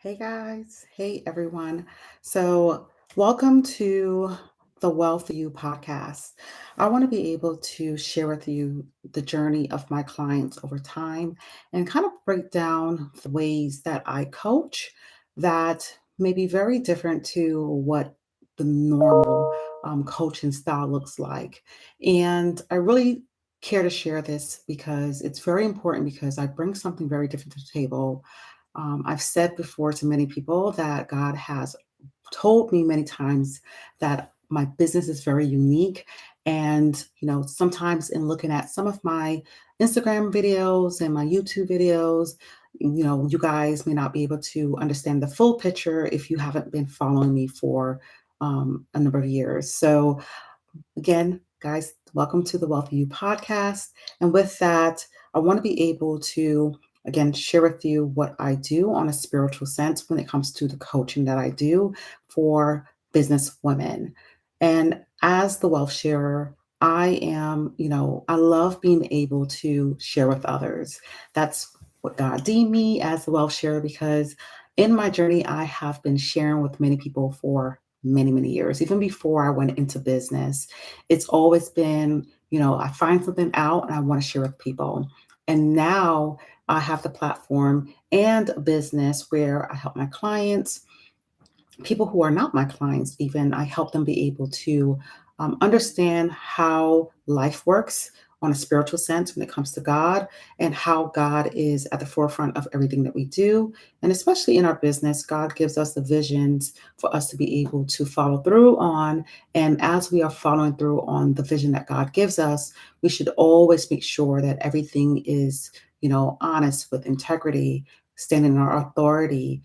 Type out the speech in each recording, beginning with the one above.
Hey guys, hey everyone. Welcome to the Wealth of You podcast. I want to be able to share with you the journey of my clients over time and kind of break down the ways that I coach that may be very different to what the normal coaching style looks like. And I really care to share this because it's very important because I bring something very different to the table. I've said before to many people that God has told me many times that my business is very unique. And, sometimes in looking at some of my Instagram videos and my YouTube videos, you guys may not be able to understand the full picture if you haven't been following me for a number of years. So, again, guys, welcome to the Wealth of You podcast. And with that, I want to be able to, again, share with you what I do on a spiritual sense when it comes to the coaching that I do for business women. And as the wealth sharer, I love being able to share with others. That's what God deemed me as the wealth sharer because in my journey, I have been sharing with many people for many, many years, even before I went into business. It's always been, I find something out and I want to share with people. And now I have the platform and a business where I help my clients, people who are not my clients, even, I help them be able to understand how life works on a spiritual sense when it comes to God and how God is at the forefront of everything that we do. And especially in our business, God gives us the visions for us to be able to follow through on. And as we are following through on the vision that God gives us, we should always make sure that everything is, honest with integrity, standing in our authority,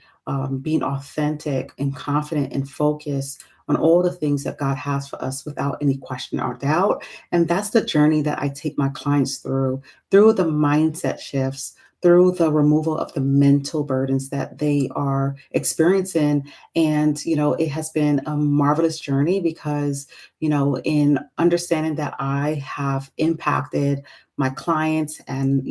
being authentic and confident and focused on all the things that God has for us without any question or doubt. And that's the journey that I take my clients through the mindset shifts, through the removal of the mental burdens that they are experiencing. And, it has been a marvelous journey because, in understanding that I have impacted my clients and,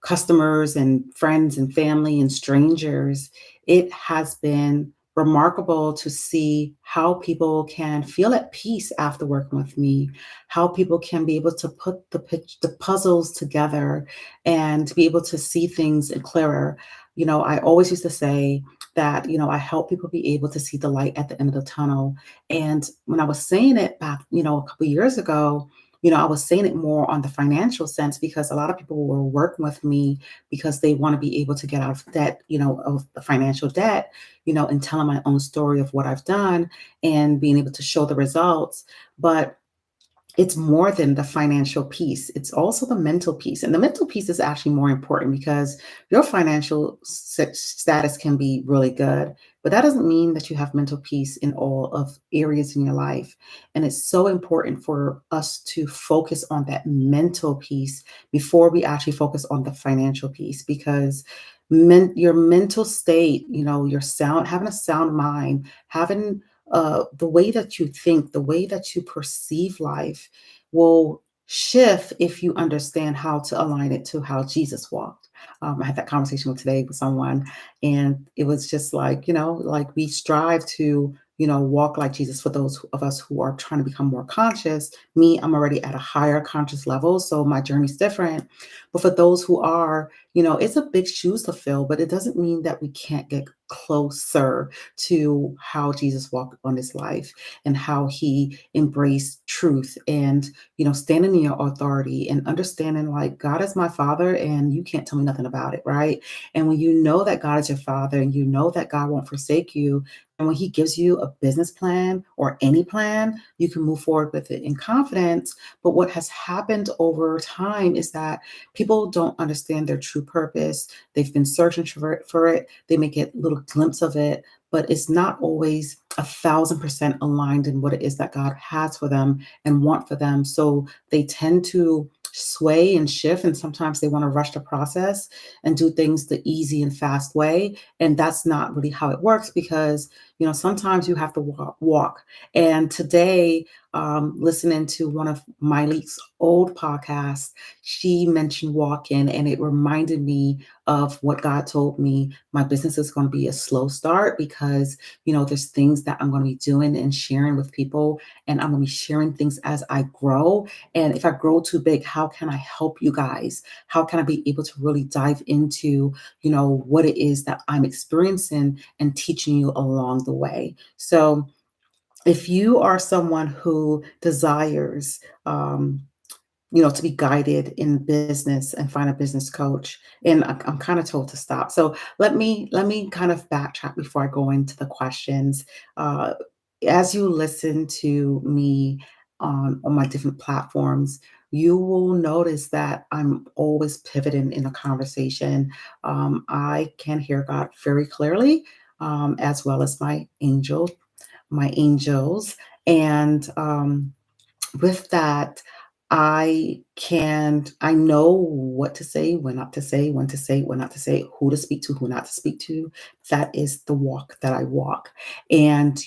customers and friends and family and strangers, it has been remarkable to see how people can feel at peace after working with me, how people can be able to put the puzzles together and to be able to see things clearer. I always used to say that, I help people be able to see the light at the end of the tunnel. And when I was saying it back, a couple years ago, I was saying it more on the financial sense because a lot of people were working with me because they want to be able to get out of debt, of the financial debt, and telling my own story of what I've done and being able to show the results. But it's more than the financial piece. It's also the mental piece. And the mental piece is actually more important because your financial status can be really good, but that doesn't mean that you have mental peace in all of areas in your life. And it's so important for us to focus on that mental piece before we actually focus on the financial piece because your mental state, your having a sound mind, having the way that you think, the way that you perceive life will shift if you understand how to align it to how Jesus walked. I had that conversation with today with someone, and it was just like, like we strive to, walk like Jesus for those of us who are trying to become more conscious. Me, I'm already at a higher conscious level, so my journey's different. But for those who are, it's a big shoes to fill, but it doesn't mean that we can't get closer to how Jesus walked on his life and how he embraced truth and, standing in your authority and understanding like God is my father and you can't tell me nothing about it, right? And when you know that God is your father and you know that God won't forsake you, and when he gives you a business plan or any plan, you can move forward with it in confidence. But what has happened over time is that people don't understand their true purpose. They've been searching for it. They may get little glimpse of it, but it's not always 1,000% aligned in what it is that God has for them and want for them. So they tend to sway and shift, and sometimes they want to rush the process and do things the easy and fast way. And that's not really how it works because, sometimes you have to walk. And today, listening to one of Miley's old podcasts. She mentioned walk-in, and it reminded me of what God told me. My business is going to be a slow start because, there's things that I'm going to be doing and sharing with people, and I'm going to be sharing things as I grow. And if I grow too big, how can I help you guys? How can I be able to really dive into, what it is that I'm experiencing and teaching you along the way? So, if you are someone who desires, to be guided in business and find a business coach, and I'm kind of told to stop. So let me kind of backtrack before I go into the questions. Uh, as you listen to me on my different platforms, you will notice that I'm always pivoting in a conversation. I can hear God very clearly, as well as my angels. And with that, I know what to say, when not to say, when to say, when not to say, who to speak to, who not to speak to. That is the walk that I walk. And,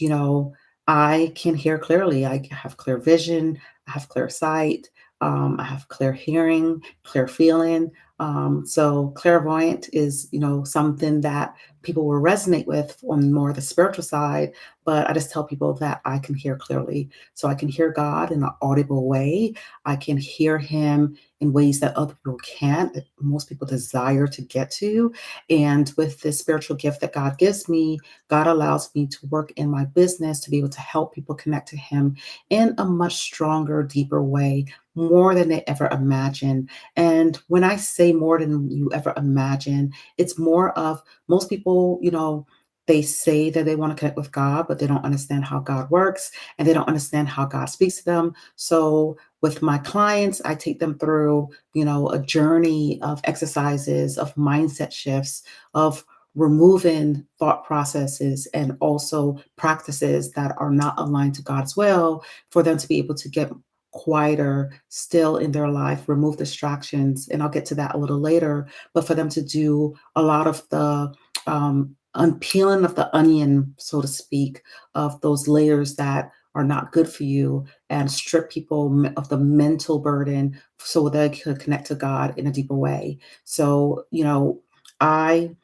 I can hear clearly. I have clear vision, I have clear sight, I have clear hearing, clear feeling. So clairvoyant is, something that people will resonate with on more the spiritual side, but I just tell people that I can hear clearly. So I can hear God in an audible way. I can hear him in ways that other people can't, that most people desire to get to. And with this spiritual gift that God gives me, God allows me to work in my business to be able to help people connect to him in a much stronger, deeper way, more than they ever imagined. And when I say more than you ever imagine, it's more of most people, they say that they want to connect with God, but they don't understand how God works and they don't understand how God speaks to them. So with my clients, I take them through, a journey of exercises, of mindset shifts, of removing thought processes and also practices that are not aligned to God's will for them to be able to get quieter, still in their life, remove distractions. And I'll get to that a little later, but for them to do a lot of the unpeeling of the onion, so to speak, of those layers that are not good for you, and strip people of the mental burden so they could connect to God in a deeper way. So, I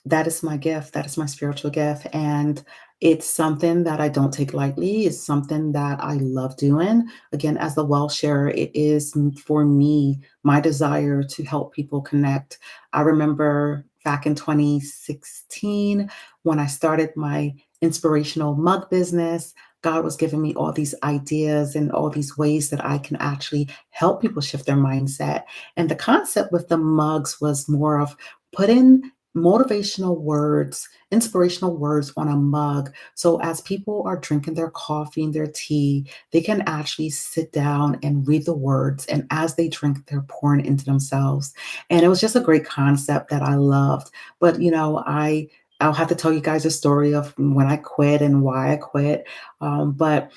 that is my gift. That is my spiritual gift. And it's something that I don't take lightly. It's something that I love doing. Again, as the well sharer, it is for me, my desire to help people connect. I remember back in 2016 when I started my inspirational mug business. God was giving me all these ideas and all these ways that I can actually help people shift their mindset. And the concept with the mugs was more of putting motivational words, inspirational words on a mug. So as people are drinking their coffee and their tea, they can actually sit down and read the words. And as they drink, they're pouring into themselves. And it was just a great concept that I loved. But I'll have to tell you guys a story of when I quit and why I quit. But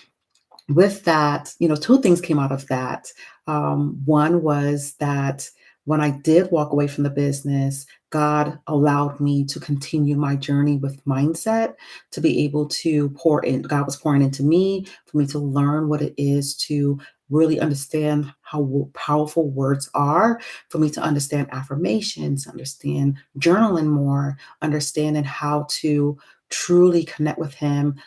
with that, two things came out of that. One was that when I did walk away from the business, God allowed me to continue my journey with mindset, to be able to pour in. God was pouring into me for me to learn what it is to really understand how powerful words are, for me to understand affirmations, understand journaling more, understanding how to truly connect with Him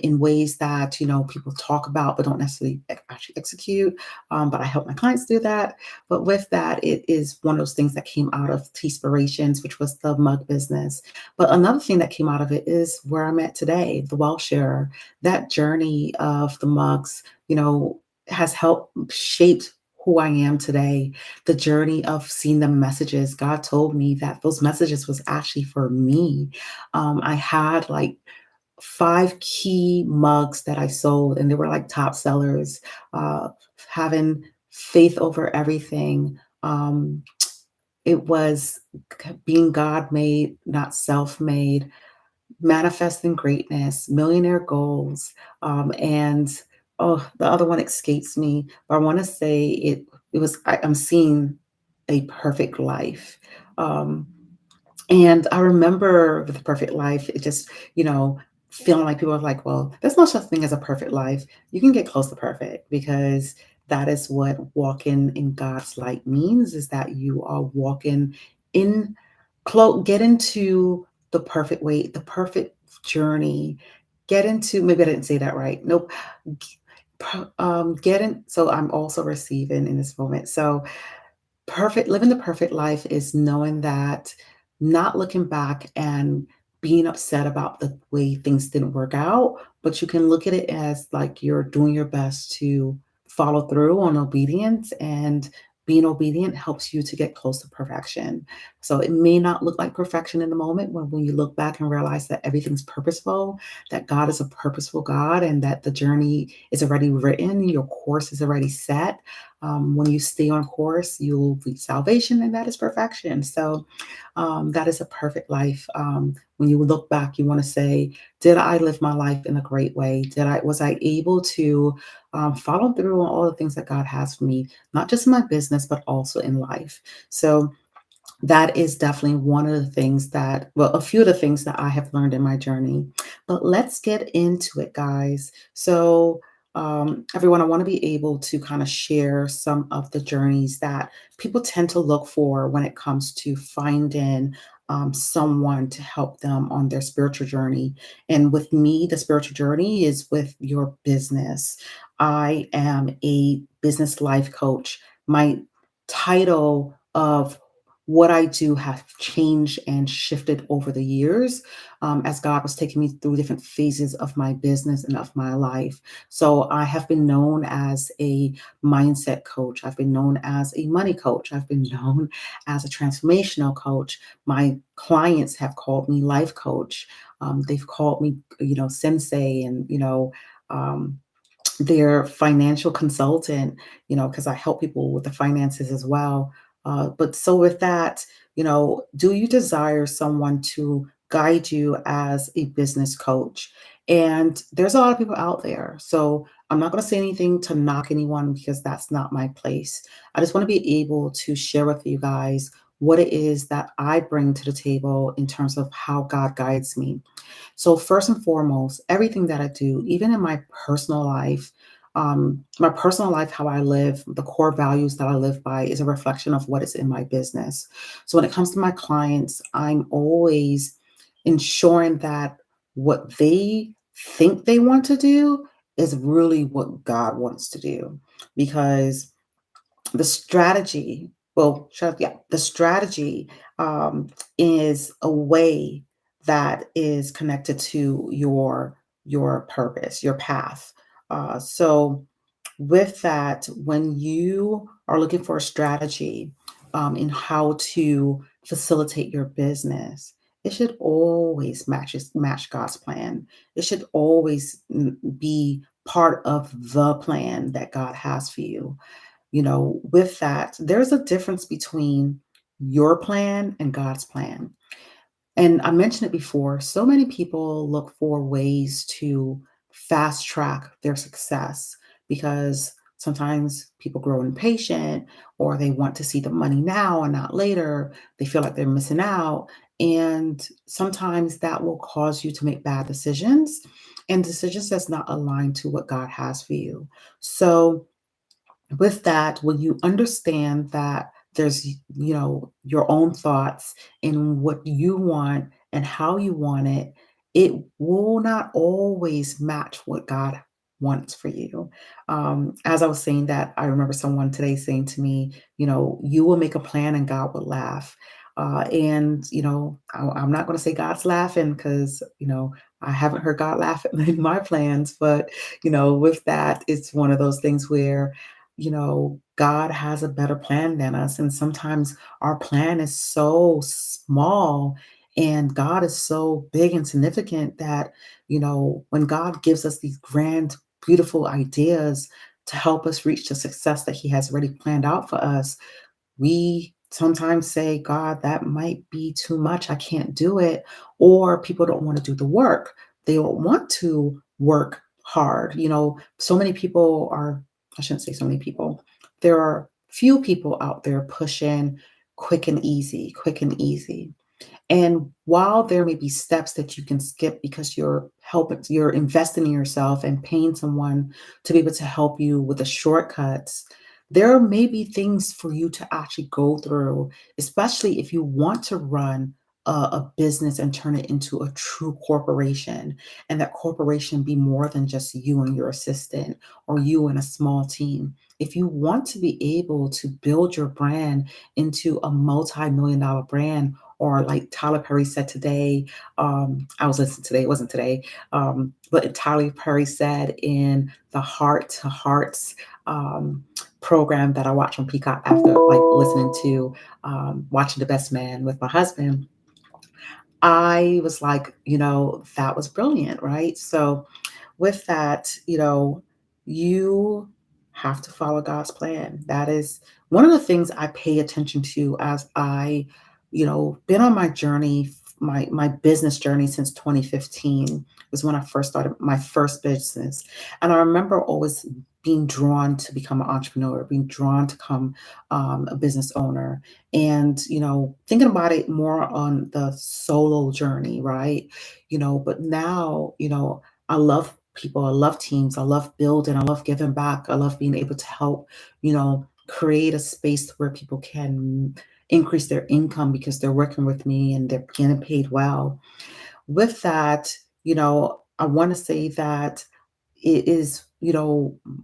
in ways that people talk about but don't necessarily actually execute. But I help my clients do that. But with that, it is one of those things that came out of Teaspirations, which was the mug business. But another thing that came out of it is where I'm at today, the Wellshare. That journey of the mugs, has helped shaped who I am today. The journey of seeing the messages. God told me that those messages was actually for me. I had like 5 key mugs that I sold, and they were like top sellers. Uh, Having faith over everything. It was being God made, not self made, manifesting greatness, millionaire goals, and oh, the other one escapes me. But I want to say it was I'm seeing a perfect life. Um, and I remember with the perfect life, it just, feeling like people are like, well, there's no such thing as a perfect life. You can get close to perfect because that is what walking in God's light means is that you are walking in get into the perfect way, the perfect journey. Get into, maybe I didn't say that right. Nope. Get in. So I'm also receiving in this moment. So living the perfect life is knowing that not looking back and being upset about the way things didn't work out, but you can look at it as like you're doing your best to follow through on obedience, and being obedient helps you to get close to perfection. So it may not look like perfection in the moment when you look back and realize that everything's purposeful, that God is a purposeful God, and that the journey is already written, your course is already set. When you stay on course, you'll reach salvation, and that is perfection. So, that is a perfect life. When you look back, you want to say, "Did I live my life in a great way? Was I able to follow through on all the things that God has for me, not just in my business, but also in life?" So, that is definitely one of the things that, well, a few of the things that I have learned in my journey. But let's get into it, guys. So, everyone, I want to be able to kind of share some of the journeys that people tend to look for when it comes to finding someone to help them on their spiritual journey. And with me, the spiritual journey is with your business. I am a business life coach. My title of what I do have changed and shifted over the years, as God was taking me through different phases of my business and of my life. So I have been known as a mindset coach. I've been known as a money coach. I've been known as a transformational coach. My clients have called me life coach. They've called me, sensei, and Um, their financial consultant, because I help people with the finances as well. But so with that, do you desire someone to guide you as a business coach? And there's a lot of people out there. So I'm not going to say anything to knock anyone because that's not my place. I just want to be able to share with you guys what it is that I bring to the table in terms of how God guides me. So first and foremost, everything that I do, even in my personal life, how I live, the core values that I live by is a reflection of what is in my business. So when it comes to my clients, I'm always ensuring that what they think they want to do is really what God wants to do. Because the strategy, the strategy is a way that is connected to your purpose, your path. So with that, when you are looking for a strategy in how to facilitate your business, it should always match God's plan. It should always be part of the plan that God has for you. With that, there's a difference between your plan and God's plan. And I mentioned it before, so many people look for ways to fast track their success because sometimes people grow impatient or they want to see the money now and not later. They feel like they're missing out. And sometimes that will cause you to make bad decisions and decisions that's not aligned to what God has for you. So, with that, when you understand that there's, your own thoughts and what you want and how you want it, it will not always match what God wants for you. As I was saying that, I remember someone today saying to me, you will make a plan and God will laugh. And, I'm not going to say God's laughing because, I haven't heard God laugh at my plans, but, with that, it's one of those things where God has a better plan than us. And sometimes our plan is so small and God is so big and significant that, when God gives us these grand, beautiful ideas to help us reach the success that He has already planned out for us, we sometimes say, God, that might be too much. I can't do it. Or people don't want to do the work. They don't want to work hard. So many people are, I shouldn't say so many people, there are few people out there pushing quick and easy, quick and easy. And while there may be steps that you can skip because you're investing in yourself and paying someone to be able to help you with the shortcuts, there may be things for you to actually go through, especially if you want to run a business and turn it into a true corporation, and that corporation be more than just you and your assistant or you and a small team. If you want to be able to build your brand into a multi-million dollar brand, or like Tyler Perry said today, I was listening today, it wasn't today, but Tyler Perry said in the Heart to Hearts um, program that I watch on Peacock after like listening to Watching the Best Man with my husband. I was like, that was brilliant, right? So with that, you have to follow God's plan. That is one of the things I pay attention to as I, been on my journey, my business journey since 2015 was when I first started my first business. And I remember always being drawn to become an entrepreneur, being drawn to become a business owner, and thinking about it more on the solo journey, right? But now, I love people, I love teams, I love building, I love giving back, I love being able to help, create a space where people can increase their income because they're working with me and they're getting paid well. With that, I want to say that it is,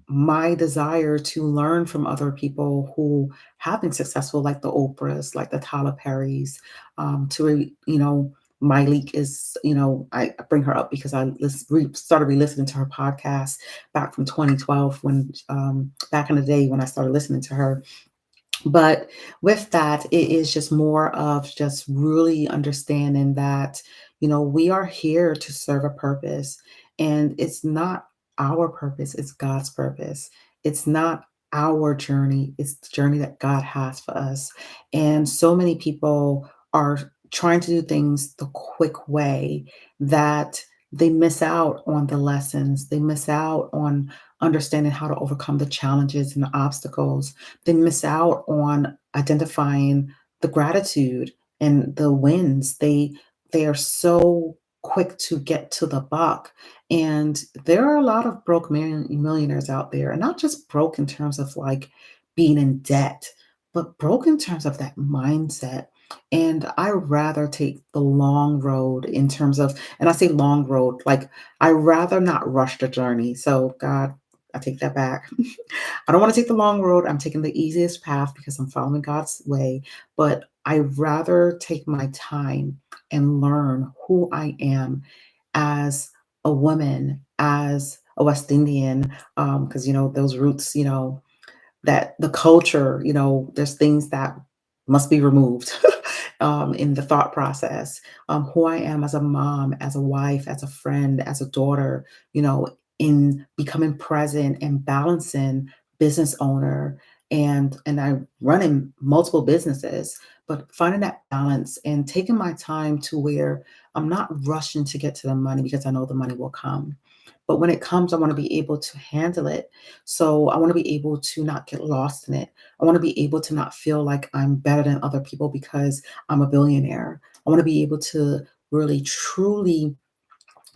my desire to learn from other people who have been successful, like the Oprahs, like the Tyler Perrys, Myleik is, I bring her up because I started re-listening to her podcast back from 2012 when, back in the day when I started listening to her. But with that, it is just more of just really understanding that, we are here to serve a purpose. And it's not our purpose, it's God's purpose. It's not our journey, it's the journey that God has for us. And so many people are trying to do things the quick way that they miss out on the lessons, they miss out on understanding how to overcome the challenges and the obstacles, they miss out on identifying the gratitude and the wins. They are so quick to get to the buck. And there are a lot of broke millionaires out there, and not just broke in terms of like being in debt, but broke in terms of that mindset. And I rather take the long road in terms of, and I say long road, like I rather not rush the journey. So God, I take that back. I don't want to take the long road. I'm taking the easiest path because I'm following God's way, but I rather take my time and learn who I am as a woman, as a West Indian, because those roots, that the culture, there's things that must be removed in the thought process. Who I am as a mom, as a wife, as a friend, as a daughter, in becoming present and balancing business owner, and I running multiple businesses, but finding that balance and taking my time to where I'm not rushing to get to the money because I know the money will come. But when it comes, I want to be able to handle it. So I want to be able to not get lost in it. I want to be able to not feel like I'm better than other people because I'm a billionaire. I want to be able to really, truly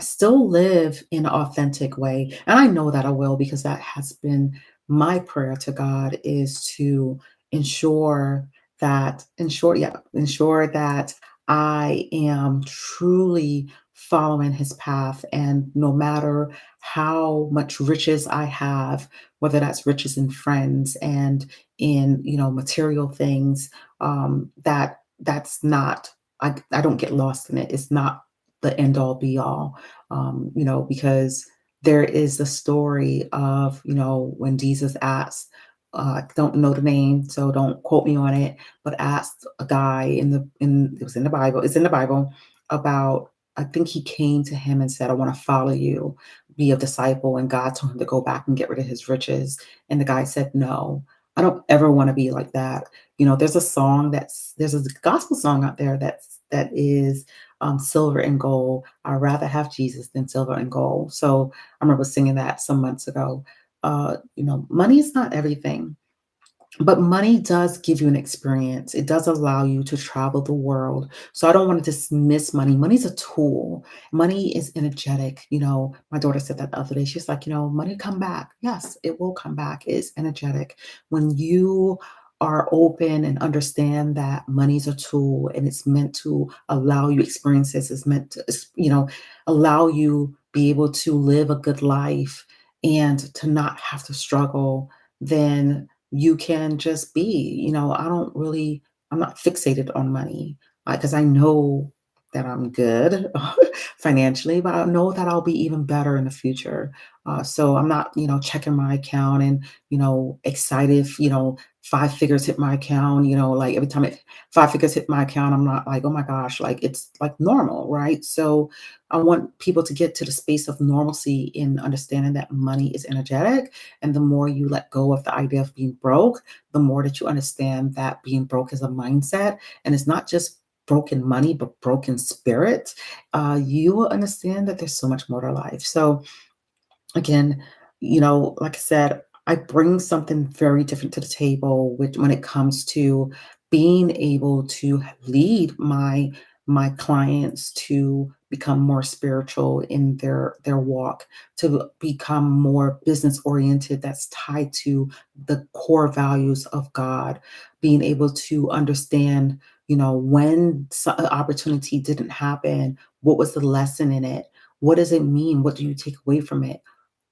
still live in an authentic way. And I know that I will because that has been my prayer to God, is to ensure that I am truly following his path. And no matter how much riches I have, whether that's riches in friends and in, material things, that's not, I don't get lost in it. It's not the end all be all, because there is the story of, when Jesus asked, I don't know the name, so don't quote me on it, but asked a guy it was in the Bible, it's in the Bible about, I think he came to him and said, I want to follow you, be a disciple. And God told him to go back and get rid of his riches. And the guy said, no, I don't ever want to be like that. There's a gospel song out there that is silver and gold. I'd rather have Jesus than silver and gold. So I remember singing that some months ago. Money is not everything. But money does give you an experience. It does allow you to travel the world. So I don't want to dismiss money. Money's a tool. Money is energetic. My daughter said that the other day. She's like, money come back. Yes, it will come back. It's energetic. When you are open and understand that money's a tool and it's meant to allow you experiences, it's meant to, allow you be able to live a good life and to not have to struggle, then you can just be. I'm not fixated on money because I know that I'm good financially, but I know that I'll be even better in the future. So I'm not, checking my account and, excited, five figures hit my account, like every time five figures hit my account, I'm not like, oh my gosh, like it's like normal, right? So I want people to get to the space of normalcy in understanding that money is energetic. And the more you let go of the idea of being broke, the more that you understand that being broke is a mindset. And it's not just broken money, but broken spirit. You will understand that there's so much more to life. So, again, like I said, I bring something very different to the table when it comes to being able to lead my clients to become more spiritual in their walk, to become more business oriented that's tied to the core values of God, being able to understand, when an opportunity didn't happen, what was the lesson in it? What does it mean? What do you take away from it?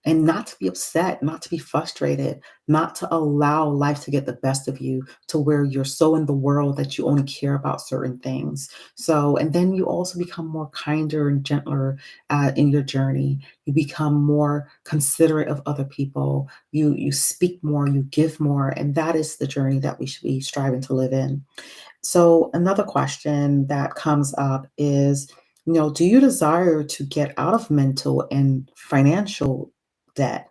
And not to be upset, not to be frustrated, not to allow life to get the best of you to where you're so in the world that you only care about certain things. So, and then you also become more kinder and gentler in your journey. You become more considerate of other people. You speak more, you give more, and that is the journey that we should be striving to live in. So, another question that comes up is, do you desire to get out of mental and financial debt?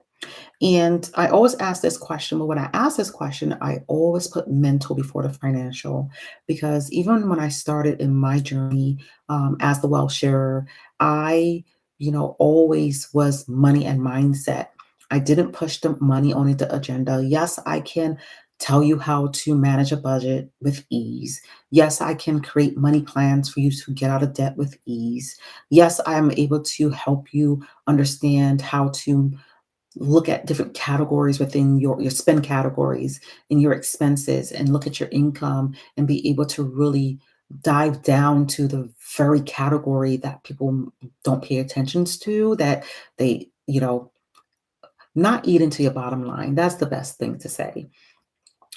And I always ask this question, but when I ask this question, I always put mental before the financial, because even when I started in my journey as the wealth sharer, I, always was money and mindset. I didn't push the money only the agenda. Yes, I can tell you how to manage a budget with ease. Yes, I can create money plans for you to get out of debt with ease. Yes, I am able to help you understand how to look at different categories within your spend categories and your expenses, and look at your income and be able to really dive down to the very category that people don't pay attention to, that they, not eat into your bottom line. That's the best thing to say.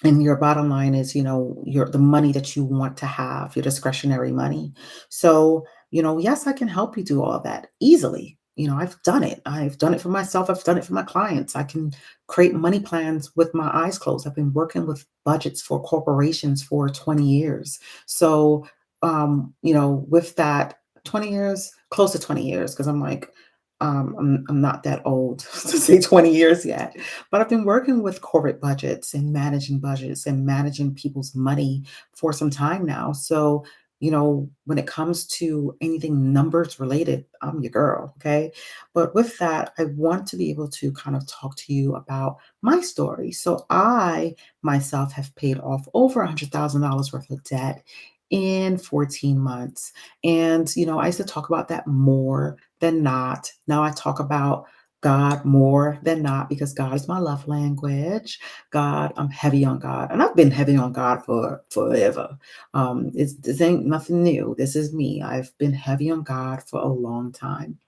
And your bottom line is, your the money that you want to have, your discretionary money. So, yes, I can help you do all that easily. I've done it. I've done it for myself. I've done it for my clients. I can create money plans with my eyes closed. I've been working with budgets for corporations for 20 years. So, with that 20 years, close to 20 years, because I'm like, I'm not that old to say 20 years yet, but I've been working with corporate budgets and managing people's money for some time now. So, when it comes to anything numbers related, I'm your girl. Okay. But with that, I want to be able to kind of talk to you about my story. So, I myself have paid off over $100,000 worth of debt in 14 months. And, I used to talk about that more than not. Now I talk about God more than not because God is my love language. God, I'm heavy on God, and I've been heavy on God for forever. This ain't nothing new. This is me. I've been heavy on God for a long time.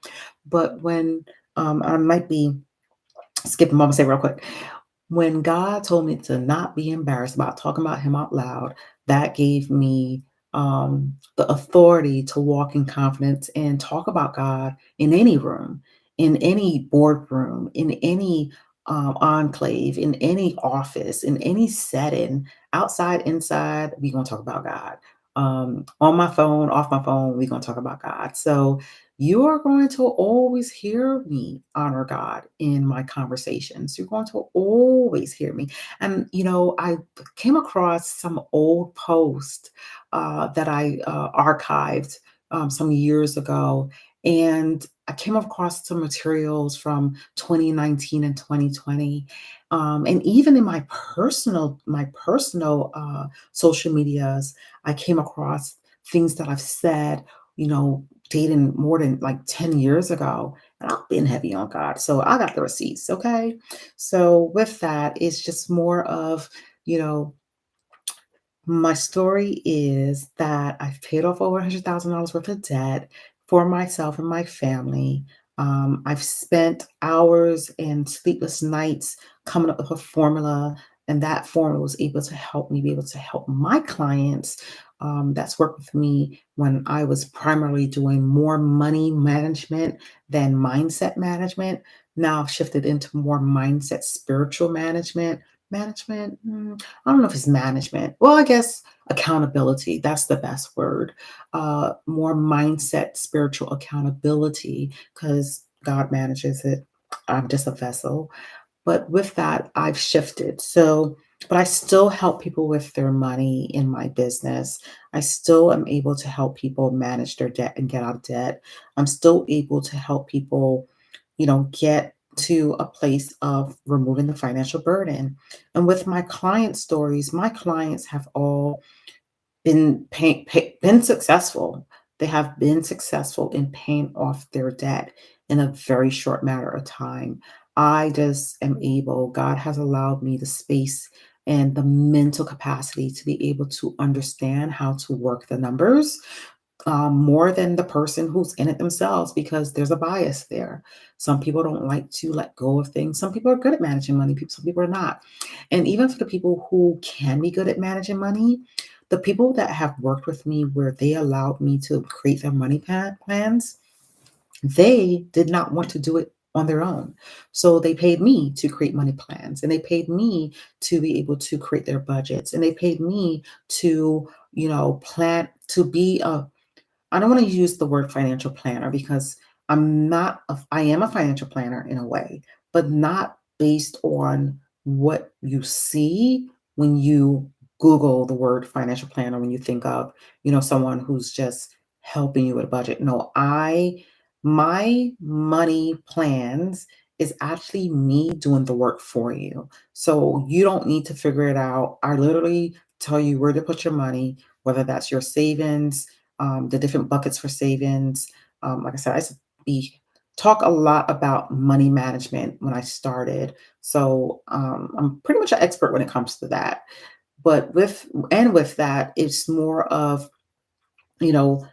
But when I might be skipping, I'm gonna say real quick. When God told me to not be embarrassed about talking about him out loud, that gave me the authority to walk in confidence and talk about God in any room, in any boardroom, in any enclave, in any office, in any setting, outside, inside, we're going to talk about God. On my phone, off my phone, we're going to talk about God. So you are going to always hear me honor God in my conversations. You're going to always hear me. And, I came across some old post that I archived some years ago. And I came across some materials from 2019 and 2020. And even in my personal social medias, I came across things that I've said, dating more than like 10 years ago. And I've been heavy on God. So I got the receipts. Okay. So with that, it's just more of, you know, my story is that I've paid off over $100,000 worth of debt for myself and my family. I've spent hours and sleepless nights coming up with a formula, and that formula was able to help me be able to help my clients that's worked with me when I was primarily doing more money management than mindset management. Now I've shifted into more mindset, spiritual management. Management, I don't know if it's management. Well, I guess accountability, that's the best word. More mindset, spiritual accountability, because God manages it. I'm just a vessel. But with that, I've shifted. So, but I still help people with their money in my business. I still am able to help people manage their debt and get out of debt. I'm still able to help people, get to a place of removing the financial burden. And with my client stories, my clients have all been successful. They have been successful in paying off their debt in a very short matter of time. I just am able, God has allowed me the space and the mental capacity to be able to understand how to work the numbers more than the person who's in it themselves because there's a bias there. Some people don't like to let go of things. Some people are good at managing money, some people are not. And even for the people who can be good at managing money, the people that have worked with me where they allowed me to create their money plans, they did not want to do it on their own. So they paid me to create money plans and they paid me to be able to create their budgets and they paid me to, plan to be a I don't want to use the word financial planner because I am a financial planner in a way, but not based on what you see when you Google the word financial planner, when you think of, someone who's just helping you with a budget. No, my money plans is actually me doing the work for you. So you don't need to figure it out. I literally tell you where to put your money, whether that's your savings, the different buckets for savings. Like I said, I used to talk a lot about money management when I started. So I'm pretty much an expert when it comes to that. But with that, it's more of, you know,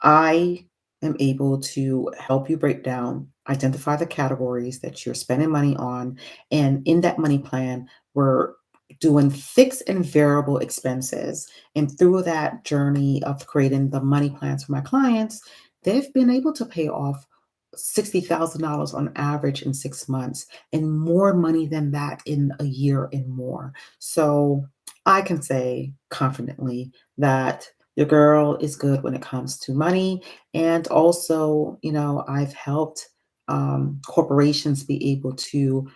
I am able to help you break down, identify the categories that you're spending money on. And in that money plan, we're doing fixed and variable expenses. And through that journey of creating the money plans for my clients, they've been able to pay off $60,000 on average in 6 months and more money than that in a year and more. So I can say confidently that your girl is good when it comes to money. And also, I've helped corporations be able to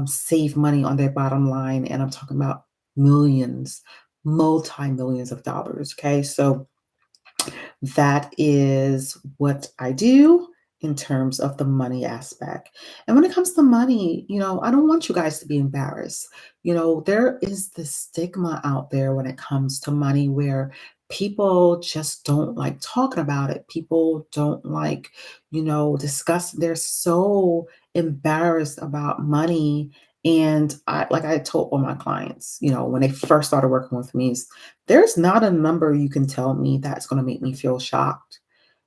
save money on their bottom line. And I'm talking about millions, multi millions of dollars. Okay. So that is what I do in terms of the money aspect. And when it comes to money, I don't want you guys to be embarrassed. There is this stigma out there when it comes to money where people just don't like talking about it. People don't like, discuss. They're so embarrassed about money. And like I told all my clients, when they first started working with me, there's not a number you can tell me that's going to make me feel shocked.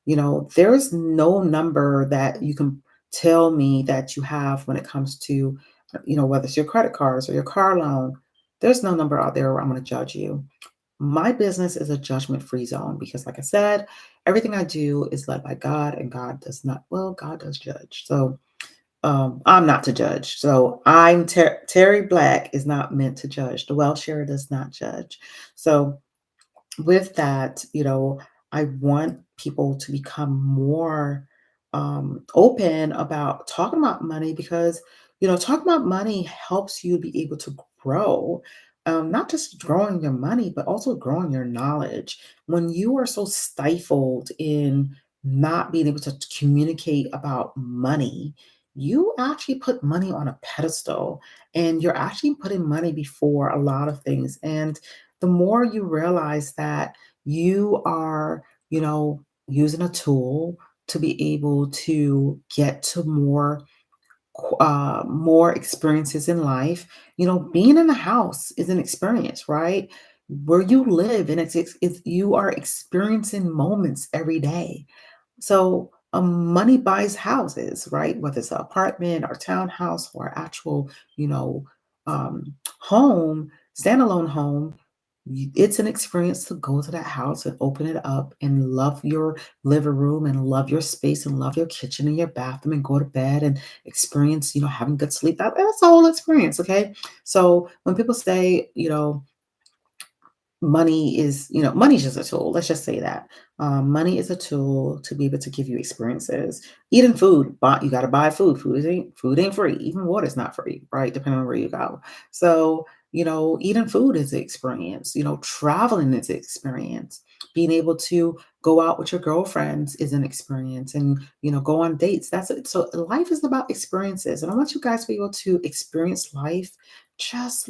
There's no number that you can tell me that you have when it comes to, whether it's your credit cards or your car loan. There's no number out there where I'm going to judge you. My business is a judgment free zone because, like I said, everything I do is led by God, and God does not, well, God does judge. So I'm not to judge. So Terry Black is not meant to judge. The Welsh share does not judge. So with that, I want people to become more open about talking about money because, talking about money helps you be able to grow. Not just growing your money, but also growing your knowledge. When you are so stifled in not being able to communicate about money, you actually put money on a pedestal and you're actually putting money before a lot of things. And the more you realize that you are, using a tool to be able to get to more experiences in life. Being in a house is an experience, right? Where you live, and it's you are experiencing moments every day. So, money buys houses, right? Whether it's an apartment or townhouse or actual, home, standalone home, it's an experience to go to that house and open it up and love your living room and love your space and love your kitchen and your bathroom and go to bed and experience, having good sleep. That's a whole experience, okay? So when people say, money's just a tool. Let's just say that. Money is a tool to be able to give you experiences. Eating food, but you got to buy food. Food ain't free. Even water's not free, right? Depending on where you go. So, eating food is an experience. Traveling is an experience. Being able to go out with your girlfriends is an experience, and go on dates. That's it. So life is about experiences, and I want you guys to be able to experience life just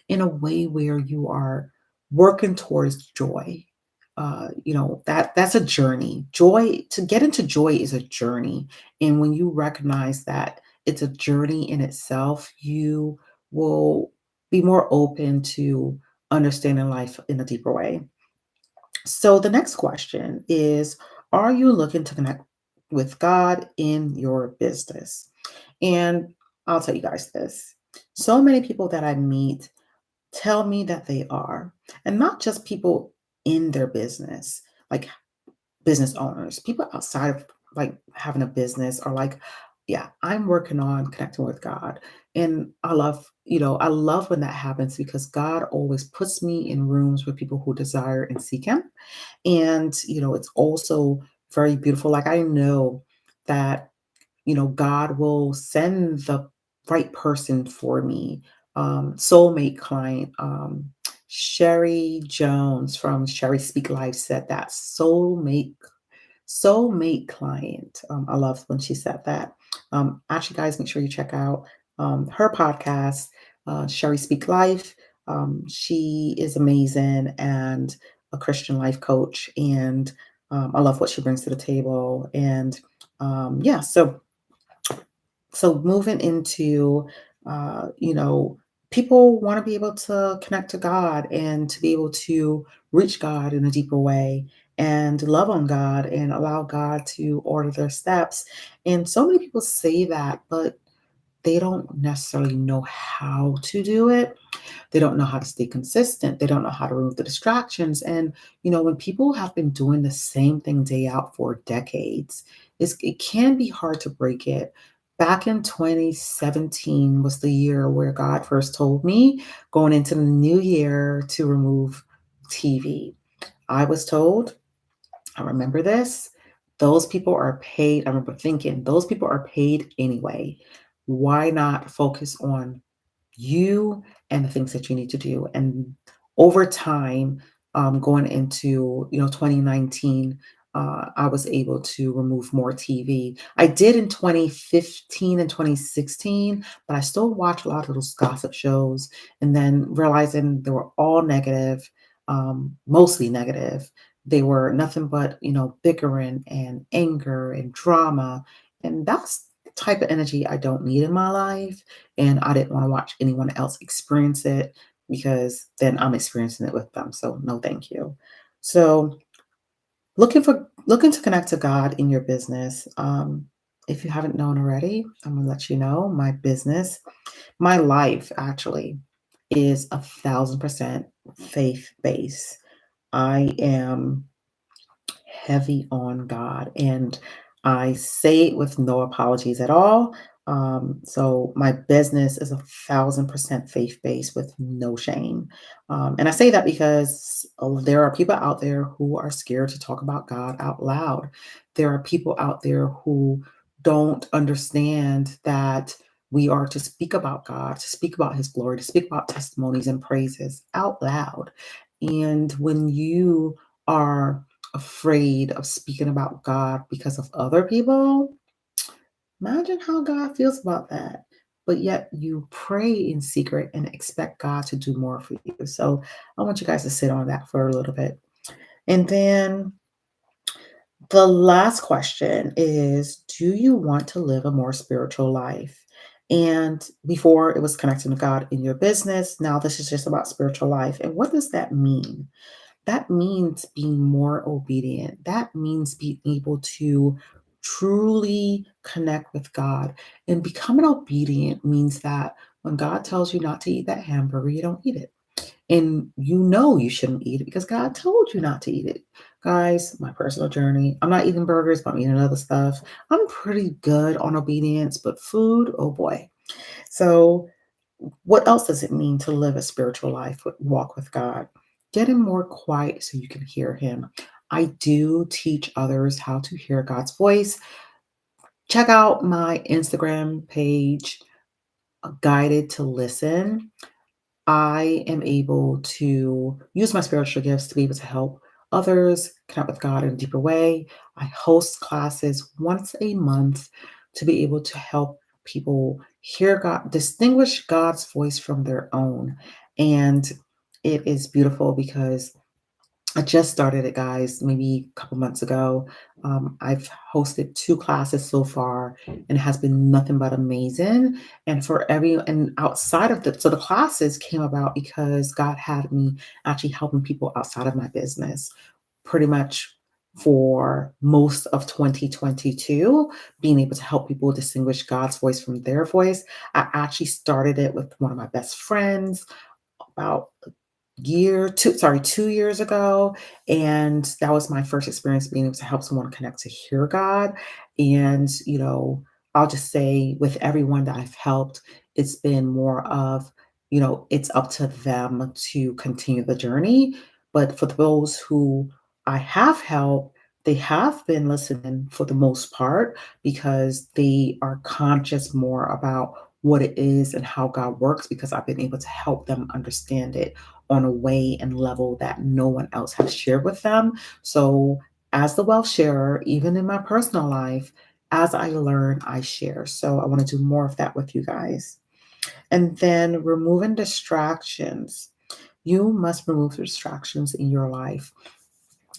in a way where you are working towards joy. That's a journey. Joy, to get into joy, is a journey. And when you recognize that it's a journey in itself, you will be more open to understanding life in a deeper way. So the next question is, are you looking to connect with God in your business? And I'll tell you guys this. So many people that I meet tell me that they are. And not just people in their business, like business owners, people outside of like having a business are like, yeah, I'm working on connecting with God. And I love when that happens because God always puts me in rooms with people who desire and seek Him. And, it's also very beautiful. Like I know that God will send the right person for me. Soulmate client, Sherry Jones from Sherry Speak Life said that soulmate client. I love when she said that. Actually, guys, make sure you check out her podcast, Sherry Speak Life. She is amazing and a Christian life coach, and I love what she brings to the table. And yeah, so moving into people want to be able to connect to God and to be able to reach God in a deeper way and love on God and allow God to order their steps. And so many people say that, but they don't necessarily know how to do it. They don't know how to stay consistent. They don't know how to remove the distractions. And, when people have been doing the same thing day out for decades, it can be hard to break it. Back in 2017 was the year where God first told me going into the new year to remove TV. I was told, I remember this, those people are paid. I remember thinking, those people are paid anyway. Why not focus on you and the things that you need to do? And over time, going into 2019, I was able to remove more TV. I did in 2015 and 2016, but I still watch a lot of those gossip shows, and then realizing they were all negative, mostly negative. They were nothing but bickering and anger and drama, and that's the type of energy I don't need in my life, and I didn't want to watch anyone else experience it because then I'm experiencing it with them. So no, thank you. So looking to connect to God in your business. If you haven't known already, I'm gonna let you know my business, my life actually is 1,000% faith based. I am heavy on God, and I say it with no apologies at all. So my business is 1,000% faith-based with no shame. And I say that because there are people out there who are scared to talk about God out loud. There are people out there who don't understand that we are to speak about God, to speak about His glory, to speak about testimonies and praises out loud. And when you are afraid of speaking about God because of other people, imagine how God feels about that. But yet you pray in secret and expect God to do more for you. So I want you guys to sit on that for a little bit. And then the last question is, do you want to live a more spiritual life? And before it was connecting to God in your business, now this is just about spiritual life. And what does that mean? That means being more obedient. That means being able to truly connect with God. And becoming obedient means that when God tells you not to eat that hamburger, you don't eat it. And you know you shouldn't eat it because God told you not to eat it. Guys, my personal journey, I'm not eating burgers, but I'm eating other stuff. I'm pretty good on obedience, but food, oh boy. So, what else does it mean to live a spiritual life, walk with God? Getting more quiet so you can hear Him. I do teach others how to hear God's voice. Check out my Instagram page, Guided to Listen. I am able to use my spiritual gifts to be able to help others connect with God in a deeper way. I host classes once a month to be able to help people hear God, distinguish God's voice from their own. And it is beautiful because I just started it, guys, maybe a couple months ago. I've hosted two classes so far, and it has been nothing but amazing. And for every and outside of the classes came about because God had me actually helping people outside of my business, pretty much for most of 2022, being able to help people distinguish God's voice from their voice. I actually started it with one of my best friends about 2 years ago, and that was my first experience being able to help someone connect to hear God. And I'll just say with everyone that I've helped, it's been more of, it's up to them to continue the journey. But for those who I have helped, they have been listening for the most part because they are conscious more about what it is and how God works, because I've been able to help them understand it on a way and level that no one else has shared with them. So, as the wealth sharer, even in my personal life, as I learn, I share. So, I want to do more of that with you guys. And then removing distractions. You must remove distractions in your life.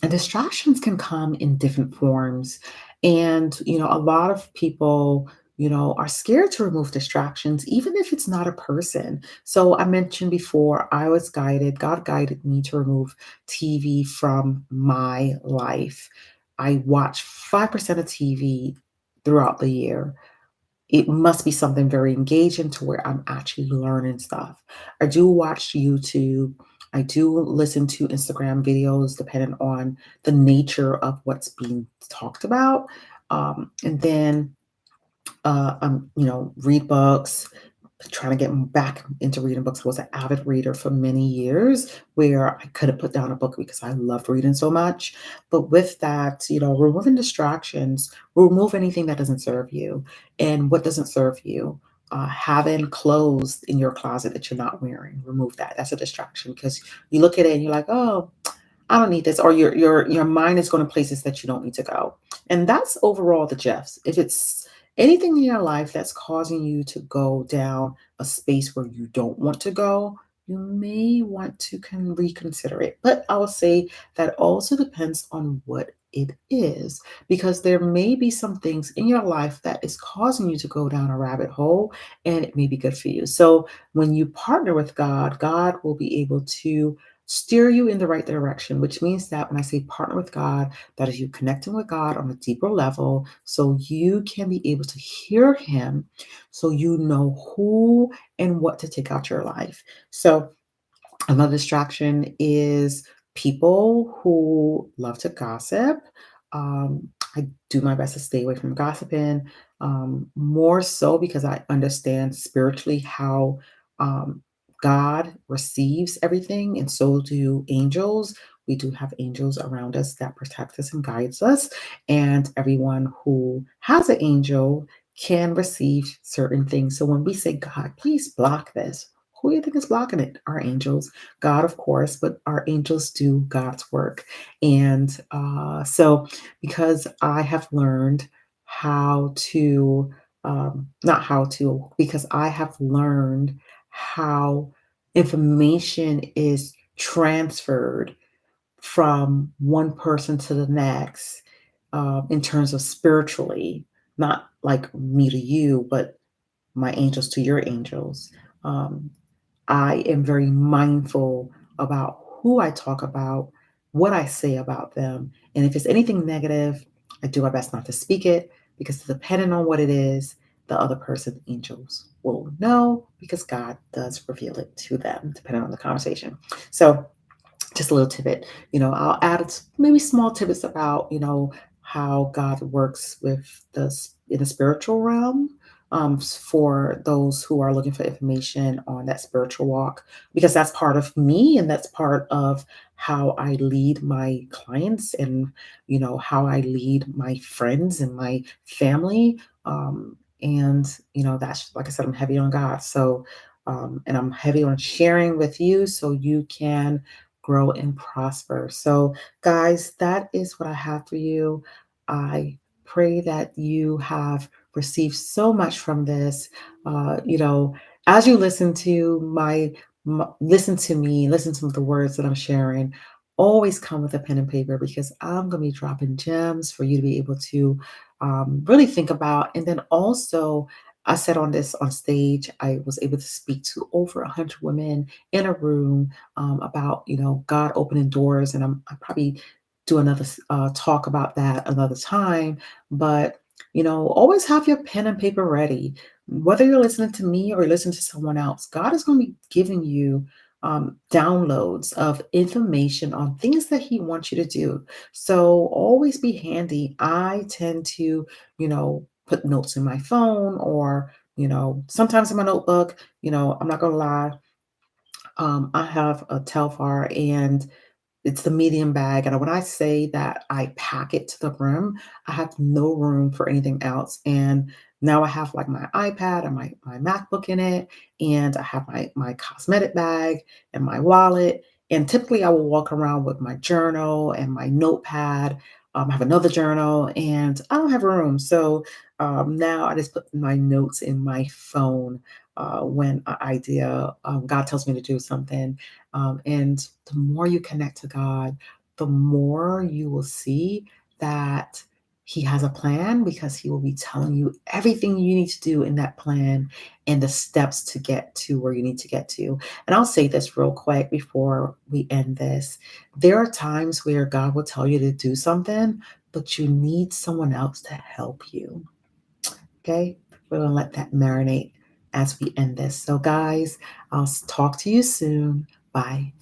And distractions can come in different forms. And, a lot of people, are scared to remove distractions, even if it's not a person. So I mentioned before, God guided me to remove TV from my life. I watch 5% of TV throughout the year. It must be something very engaging to where I'm actually learning stuff. I do watch YouTube. I do listen to Instagram videos depending on the nature of what's being talked about. And then read books, trying to get back into reading books. I was an avid reader for many years where I couldn't put down a book because I loved reading so much. But with that, removing distractions, remove anything that doesn't serve you. And what doesn't serve you? Having clothes in your closet that you're not wearing, remove that. That's a distraction because you look at it and you're like, oh, I don't need this, or your mind is going to places that you don't need to go. And that's overall the Jeffs. If it's anything in your life that's causing you to go down a space where you don't want to go, you may want to reconsider it. But I will say that also depends on what it is, because there may be some things in your life that is causing you to go down a rabbit hole, and it may be good for you. So when you partner with God, God will be able to steer you in the right direction, which means that when I say partner with God, that is you connecting with God on a deeper level so you can be able to hear Him, so you know who and what to take out your life. So, another distraction is people who love to gossip. I do my best to stay away from gossiping, more so because I understand spiritually how God receives everything, and so do angels. We do have angels around us that protect us and guides us, and everyone who has an angel can receive certain things. So when we say, God, please block this, Who do you think is blocking it? Our angels, God, of course, but our angels do God's work. And so, because I have learned how to, not how to, because I have learned how information is transferred from one person to the next, in terms of spiritually, not like me to you, but my angels to your angels. Um, I am very mindful about who I talk about, what I say about them. And if it's anything negative, I do my best not to speak it because depending on what it is, the other person, angels, will know because God does reveal it to them, depending on the conversation. So, just a little tidbit, I'll add maybe small tidbits about, how God works with in the spiritual realm, for those who are looking for information on that spiritual walk, because that's part of me and that's part of how I lead my clients and, how I lead my friends and my family. And, that's, like I said, I'm heavy on God. So, and I'm heavy on sharing with you so you can grow and prosper. So, guys, that is what I have for you. I pray that you have received so much from this. As you listen to listen to me, listen to the words that I'm sharing. Always come with a pen and paper because I'm going to be dropping gems for you to be able to really think about. And then also, I said on this on stage, I was able to speak to over 100 women in a room, about God opening doors, and I probably do another talk about that another time. But always have your pen and paper ready. Whether you're listening to me or you're listening to someone else, God is going to be giving you downloads of information on things that He wants you to do. So always be handy. I tend to, put notes in my phone or sometimes in my notebook. I'm not gonna lie, I have a Telfar and it's the medium bag, and when I say that I pack it to the room, I have no room for anything else, and now I have, like, my iPad and my MacBook in it, and I have my cosmetic bag and my wallet, and typically, I will walk around with my journal and my notepad. I have another journal, and I don't have room, so, now I just put my notes in my phone, when a idea God tells me to do something, and the more you connect to God, the more you will see that He has a plan because He will be telling you everything you need to do in that plan and the steps to get to where you need to get to. And I'll say this real quick before we end this. There are times where God will tell you to do something, but you need someone else to help you. Okay? We're going to let that marinate as we end this. So, guys, I'll talk to you soon. Bye.